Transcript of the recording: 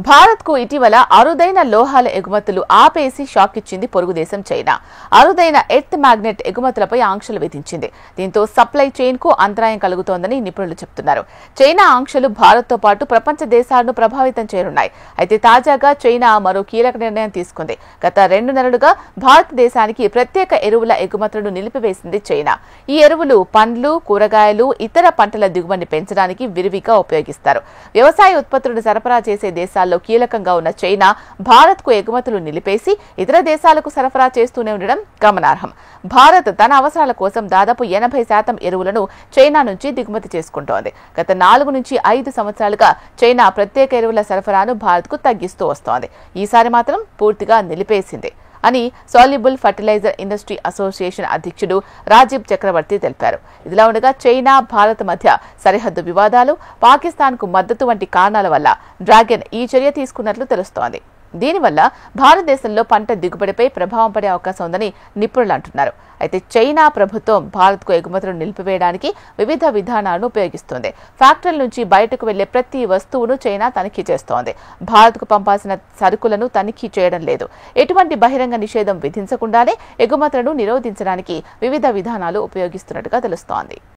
భారత్కు ఇటీవల అరుదైన లోహాల ఎగుమతులు ఆపేసి షాక్ ఇచ్చింది పొరుగు దేశం చైనా. అరుదైన ఎర్త్ మ్యాగ్నెట్ ఎగుమతులపై ఆంక్షలు విధించింది. దీంతో సప్లై చైన్ కు అంతరాయం కలుగుతోందని నిపుణులు చెబుతున్నారు. చైనా ఆంక్షలు భారత్తో పాటు ప్రపంచ దేశాలను ప్రభావితం చేయనున్నాయి. అయితే తాజాగా చైనా మరో కీలక నిర్ణయం తీసుకుంది. గత 2 నెలలుగా భారతదేశానికి ప్రత్యేక ఎరువుల ఎగుమతులను నిలిపివేసింది చైనా. ఈ ఎరువులు పండ్లు, కూరగాయలు, ఇతర పంటల దిగుబడిని పెంచడానికి విరివిగా ఉపయోగిస్తారు. వ్యవసాయ ఉత్పత్తులను సరఫరా చేసే దేశాల్లో కీలకంగా ఉన్న చైనా భారత్కు ఎగుమతులు నిలిపేసి ఇతర దేశాలకు సరఫరా చేస్తూనే ఉండడం గమనార్హం. భారత్ తన అవసరాల కోసం దాదాపు 80% ఎరువులను చైనా నుంచి దిగుమతి చేసుకుంటోంది. గత 4 నుంచి 5 సంవత్సరాలుగా చైనా ప్రత్యేక ఎరువుల సరఫరాను భారత్కు తగ్గిస్తూ వస్తోంది. ఈసారి మాత్రం పూర్తిగా నిలిపేసింది అని సాల్యుబుల్ ఫర్టిలైజర్ ఇండస్ట్రీ అసోసియేషన్ అధ్యక్షుడు రాజీవ్ చక్రవర్తి తెలిపారు. ఇదిలా ఉండగా చైనా, భారత్ మధ్య సరిహద్దు వివాదాలు, పాకిస్తాన్కు మద్దతు వంటి కారణాల వల్ల డ్రాగన్ ఈ చర్య తీసుకున్నట్లు తెలుస్తోంది. దీనివల్ల భారతదేశంలో పంట దిగుబడిపై ప్రభావం పడే అవకాశం ఉందని నిపుణులు అంటున్నారు. అయితే చైనా ప్రభుత్వం భారత్కు ఎగుమతులను నిలిపివేయడానికి వివిధ విధానాలను ఉపయోగిస్తోంది. ఫ్యాక్టరీల నుంచి బయటకు వెళ్లే ప్రతి వస్తువును చైనా తనిఖీ చేస్తోంది. భారత్కు పంపాల్సిన సరుకులను తనిఖీ చేయడం లేదు. ఎటువంటి బహిరంగ నిషేధం విధించకుండానే ఎగుమతులను నిరోధించడానికి వివిధ విధానాలు ఉపయోగిస్తున్నట్టుగా తెలుస్తోంది.